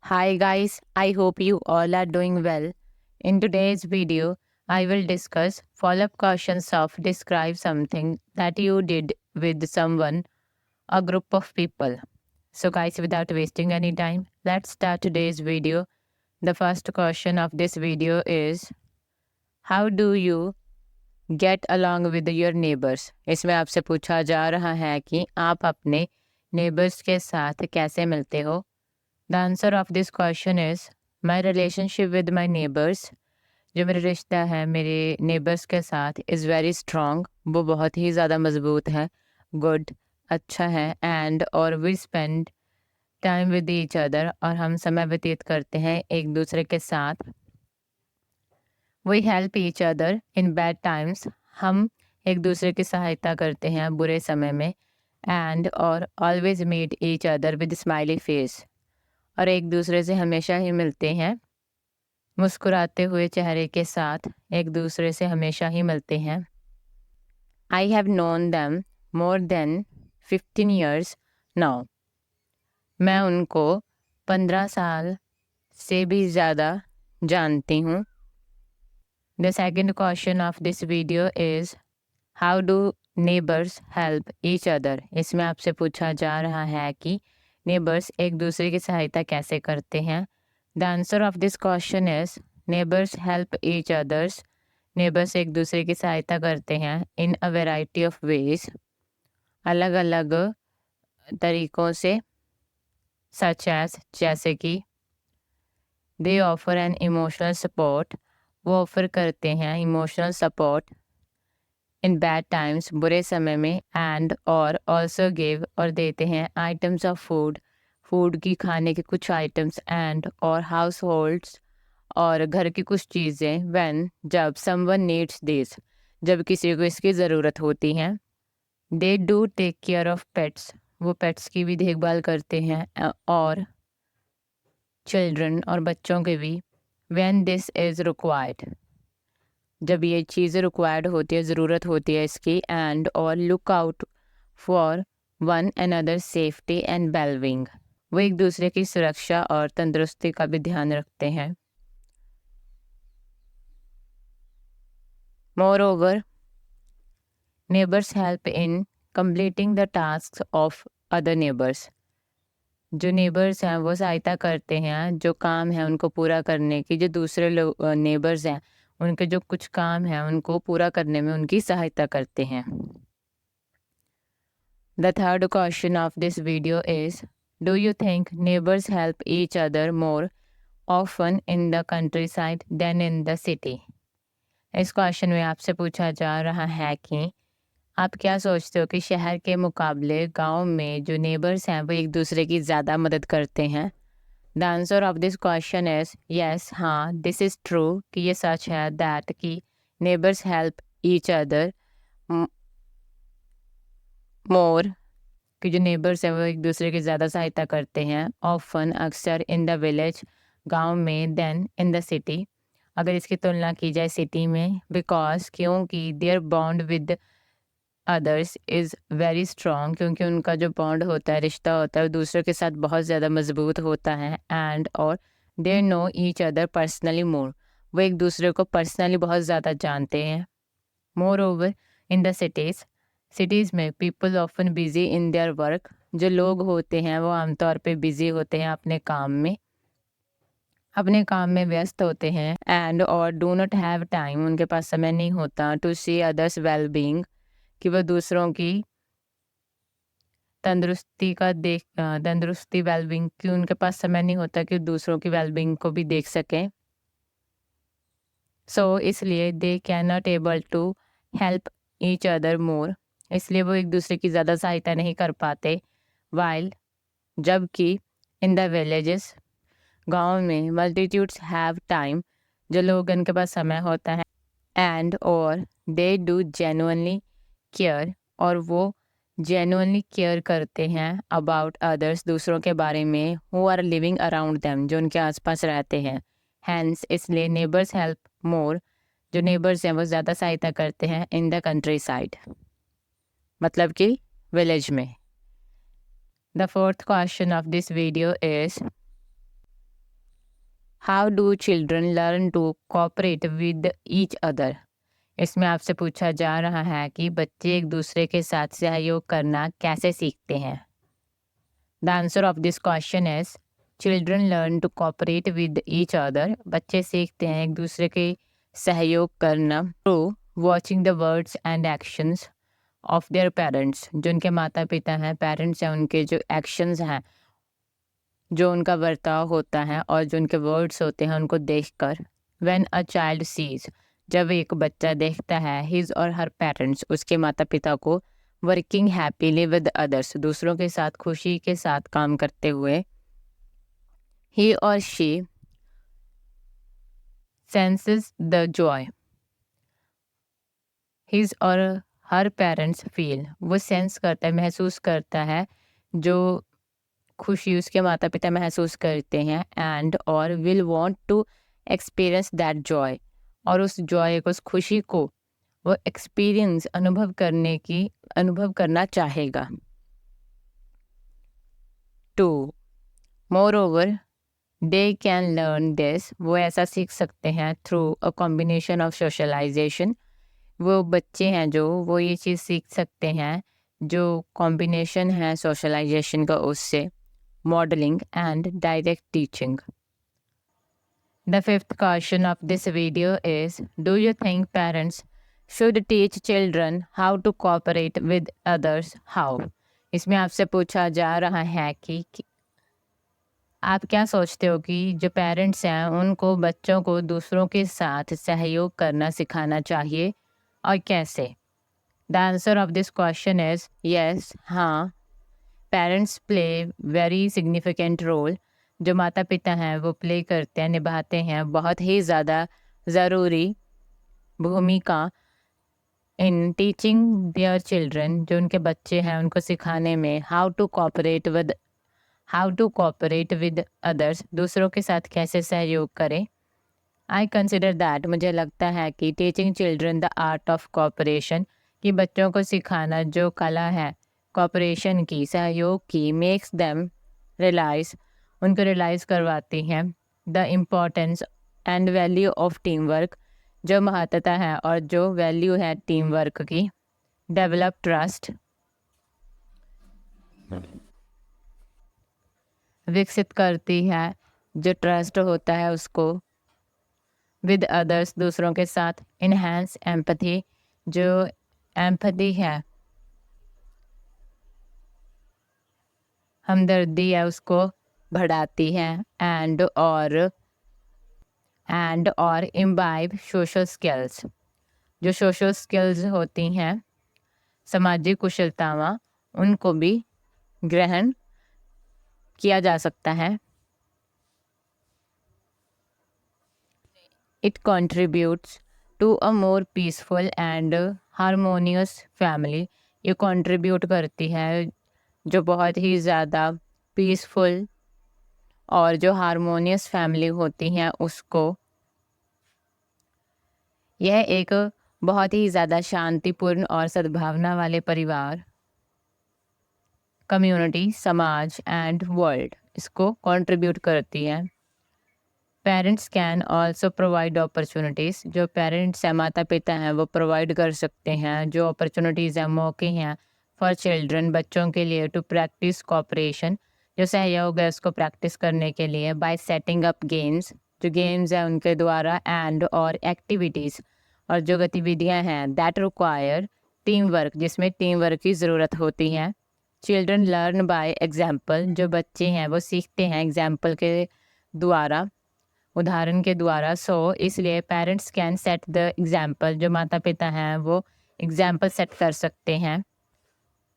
Hi guys, I hope you all are doing well. In today's video, I will discuss follow-up questions of describe something that you did with someone, a group of people. So guys, without wasting any time, let's start today's video. The first question of this video is how do you get along with your neighbors? इसमें आपसे पूछा जा रहा है कि आप अपने neighbors के साथ कैसे मिलते हो? The answer of this question is my relationship with my neighbors. जो मेरा रिश्ता है मेरे नेबर्स के साथ इज़ वेरी स्ट्रॉन्ग, वो बहुत ही ज़्यादा मजबूत है, गुड, अच्छा है, एंड और we spend time with each other, और हम समय व्यतीत करते हैं एक दूसरे के साथ। We help each other in bad times, हम एक दूसरे की सहायता करते हैं बुरे समय में, एंड और always meet each other with smiley face, और एक दूसरे से हमेशा ही मिलते हैं मुस्कुराते हुए चेहरे के साथ, एक दूसरे से हमेशा ही मिलते हैं। I have known them more than 15 years now, मैं उनको 15 साल से भी ज़्यादा जानती हूँ। The second question of this video is how do neighbours help each other? इसमें आपसे पूछा जा रहा है कि नेबर्स एक दूसरे की सहायता कैसे करते हैं। The answer of this question is neighbours help each others, neighbours एक दूसरे की सहायता करते हैं इन अ वेराइटी ऑफ वेज, अलग अलग तरीक़ों से, सच एज जैसे कि दे ऑफर एन इमोशनल सपोर्ट, वो ऑफर करते हैं emotional support in bad times, बुरे समय में, एंड और ऑल्सो गिव, और देते हैं आइटम्स ऑफ फूड, फूड की खाने के कुछ आइटम्स, एंड और हाउस होल्ड्स, और घर की कुछ चीज़ें, व्हेन जब समवन नीड्स दिस, जब किसी को इसकी ज़रूरत होती है। They do take care of pets, वो पेट्स की भी देखभाल करते हैं, और चिल्ड्रन और बच्चों के भी, व्हेन दिस इज़ रिक्वायर्ड, जब ये चीज़ें रिक्वायर्ड होती है, ज़रूरत होती है इसकी, एंड और look out for one another safety and wellbeing, वो एक दूसरे की सुरक्षा और तंदुरुस्ती का भी ध्यान रखते हैं। Moreover, neighbours help in completing the task of other neighbours, जो नेबर्स हैं वो सहायता करते हैं जो काम है उनको पूरा करने की, जो दूसरे लोग नेबर्स हैं उनके जो कुछ काम है उनको पूरा करने में उनकी सहायता करते हैं। The third question of this video is do you think neighbours help each other more often in the countryside than in the city? इस क्वेश्चन में आपसे पूछा जा रहा है कि आप क्या सोचते हो कि शहर के मुकाबले गांव में जो नेबर्स हैं वो एक दूसरे की ज़्यादा मदद करते हैं? The answer of this question is yes, हाँ, दिस इज़ ट्रू, कि ये सच है, दैट कि नेबर्स हेल्प ईच अदर मोर, कि जो नेबर्स हैं वो एक दूसरे की ज़्यादा सहायता करते हैं, ऑफन, अक्सर, इन द विलेज, गांव में, देन इन द सिटी, अगर इसकी तुलना की जाए सिटी में, बिकॉज, क्योंकि their bond with others is very strong, क्योंकि उनका जो बॉन्ड होता है, रिश्ता होता है, वो दूसरों के साथ बहुत ज़्यादा मजबूत होता है, एंड और they know each other personally more, वो एक दूसरे को पर्सनली बहुत ज़्यादा जानते हैं। Moreover, in the cities में people often busy in their work, जो लोग होते हैं वो आमतौर पे बिजी होते हैं अपने काम में व्यस्त होते हैं, एंड और डू नॉट हैव टाइम, उनके पास समय नहीं होता, to see others well being, कि वह दूसरों की तंदुरुस्ती वेलबींग की उनके पास समय नहीं होता कि दूसरों की वेलबींग को भी देख सकें। सो इसलिए they can not able to help each other more, इसलिए वो एक दूसरे की ज़्यादा सहायता नहीं कर पाते। वाइल, जबकि इन द विलेजेस, गाँव में, मल्टीट्यूड्स हैव टाइम, जो लोग उनके पास समय होता है, एंड और दे डू जेन्युइनली केयर, और वो जेन्युइनली केयर करते हैं अबाउट अदर्स, दूसरों के बारे में, who are living around them, जो उनके आसपास रहते हैं। हैंस, इसलिए नेबर्स हेल्प मोर, जो नेबर्स हैं वो ज़्यादा सहायता करते हैं इन द कंट्री साइड, मतलब कि विलेज में। The fourth question of this video is how do children learn to cooperate with each other? इसमें आपसे पूछा जा रहा है कि बच्चे एक दूसरे के साथ सहयोग करना कैसे सीखते हैं। The answer of this question is children learn to cooperate with each other. बच्चे सीखते हैं एक दूसरे के सहयोग करना through watching the words and actions of their parents. जो उनके माता पिता हैं, पेरेंट्स हैं, उनके जो एक्शंस हैं, जो उनका बर्ताव होता है और जो उनके वर्ड्स होते हैं उनको देखकर। व्हेन अ चाइल्ड सीज, जब एक बच्चा देखता है हिज और हर पेरेंट्स, उसके माता पिता को वर्किंग हैप्पीली विद अदर्स, दूसरों के साथ खुशी के साथ काम करते हुए, ही और she senses the Joy his और हर पेरेंट्स फील, वो सेंस करता है, महसूस करता है जो खुशी उसके माता पिता महसूस करते हैं, एंड और will want to experience that joy, और उस जॉय को, उस खुशी को वो एक्सपीरियंस अनुभव करना चाहेगा। 2 moreover they can learn this, वो ऐसा सीख सकते हैं through a combination of socialisation. वो बच्चे हैं जो वो ये चीज़ सीख सकते हैं जो कॉम्बिनेशन है सोशलाइजेशन का, उससे modeling and direct teaching. The fifth question of this video is, do you think parents should teach children how to cooperate with others? How? इसमें आपसे पूछा जा रहा है कि आप क्या सोचते हो कि जो पेरेंट्स हैं उनको बच्चों को दूसरों के साथ सहयोग करना सिखाना चाहिए और कैसे? The answer of this question is yes, हाँ। Parents play very significant role, जो माता पिता हैं वो प्ले करते हैं, निभाते हैं बहुत ही ज़्यादा ज़रूरी भूमिका इन टीचिंग देयर चिल्ड्रन, जो उनके बच्चे हैं उनको सिखाने में how to cooperate with others, दूसरों के साथ कैसे सहयोग करें। आई कंसिडर दैट, मुझे लगता है कि teaching children the art of cooperation, कि बच्चों को सिखाना जो कला है कोऑपरेशन की, सहयोग की, मेक्स देम रियलाइज, उनको रियलाइज़ करवाती हैं the importance and value of team work, जो महत्ता है और जो वैल्यू है टीम वर्क की। डेवलप ट्रस्ट, विकसित करती है जो ट्रस्ट होता है उसको विद अदर्स, दूसरों के साथ। इन्हेंस एम्पैथी, जो एम्पैथी है, हमदर्दी है, उसको बढ़ाती है। एंड और इम्बाइब सोशल स्किल्स, जो सोशल स्किल्स होती हैं, सामाजिक कुशलतावां, उनको भी ग्रहण किया जा सकता है। It contributes to a more peaceful and harmonious family, ये कंट्रीब्यूट करती है जो बहुत ही ज़्यादा पीसफुल और जो हारमोनियस फैमिली होती हैं उसको। यह एक बहुत ही ज़्यादा शांतिपूर्ण और सद्भावना वाले परिवार, कम्युनिटी, समाज एंड वर्ल्ड, इसको कंट्रीब्यूट करती है। Parents can also provide opportunities, जो पेरेंट्स हैं, माता पिता हैं, वो प्रोवाइड कर सकते हैं जो अपॉर्चुनिटीज़ हैं, मौके हैं फॉर चिल्ड्रन, बच्चों के लिए, टू प्रैक्टिस कोऑपरेशन, जो सहयोग है उसको प्रैक्टिस करने के लिए, बाय सेटिंग अप गेम्स, जो गेम्स हैं उनके द्वारा, एंड और एक्टिविटीज़, और जो गतिविधियां हैं दैट रिक्वायर टीम वर्क, जिसमें टीम वर्क की ज़रूरत होती है। चिल्ड्रन लर्न बाय एग्जाम्पल, जो बच्चे हैं वो सीखते हैं एग्जाम्पल के द्वारा, उदाहरण के द्वारा। सो इसलिए parents can set the example, जो माता पिता हैं वो एग्जाम्पल सेट कर सकते हैं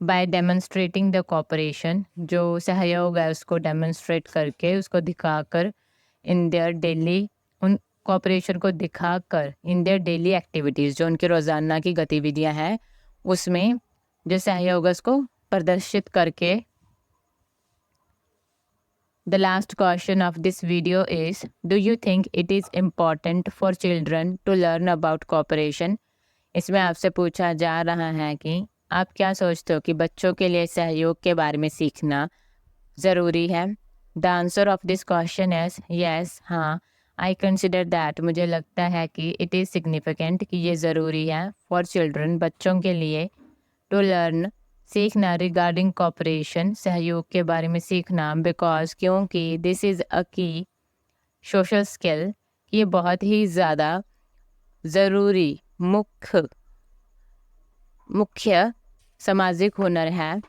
बाय डेमोन्स्ट्रेटिंग द कोऑपरेशन, जो सहयोग है उसको डेमोन्स्ट्रेट करके, उसको दिखाकर, इन देयर डेली, उन कोऑपरेशन को दिखाकर, इन देयर डेली एक्टिविटीज़, जो उनकी रोज़ाना की गतिविधियां हैं उसमें जो सहयोग है उसको प्रदर्शित करके। The last question of this video is, do you think it is important for children to learn about cooperation? इसमें आपसे पूछा जा रहा है कि आप क्या सोचते हो कि बच्चों के लिए सहयोग के बारे में सीखना ज़रूरी है। The answer of this question is yes, हाँ। आई कंसिडर दैट, मुझे लगता है कि इट इज़ सिग्निफिकेंट, कि ये ज़रूरी है फॉर चिल्ड्रन, बच्चों के लिए, टू लर्न, सीखना, रिगार्डिंग कॉपरेशन, सहयोग के बारे में सीखना, बिकॉज, क्योंकि, दिस इज़ अ की सोशल स्किल, ये बहुत ही ज़्यादा ज़रूरी मुख्य सामाजिक हुनर है,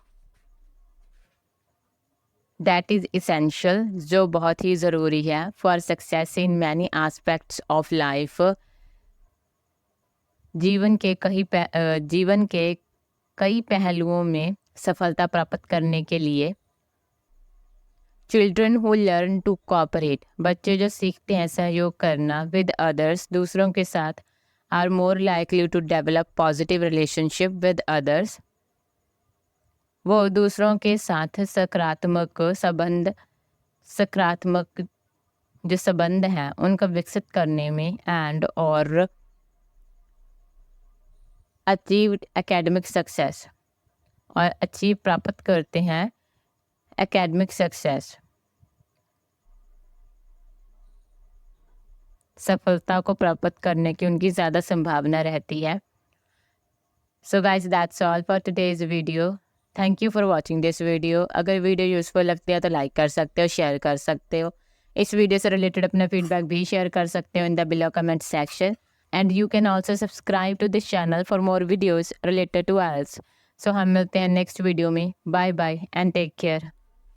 दैट इज़ इसेंशियल, जो बहुत ही ज़रूरी है, for success in many aspects of life, जीवन के कई पहलुओं में सफलता प्राप्त करने के लिए। Children who learn to cooperate, बच्चे जो सीखते हैं सहयोग करना, विद अदर्स, दूसरों के साथ, are more likely to develop positive relationship with others, वो दूसरों के साथ सकारात्मक जो संबंध हैं उनका विकसित करने में, एंड और अचीव एकेडमिक सक्सेस, और अचीव प्राप्त करते हैं एकेडमिक सक्सेस, सफलता को प्राप्त करने की उनकी ज़्यादा संभावना रहती है। So guys, that's all for today's video. Thank you for watching this video. अगर वीडियो यूज़फुल लगती है तो लाइक कर सकते हो, शेयर कर सकते हो। इस वीडियो से रिलेटेड अपना फीडबैक भी शेयर कर सकते हो in the below comment section, and you can also subscribe to this channel for more videos related to IELTS। So हम मिलते हैं नेक्स्ट वीडियो में। Bye bye and take care.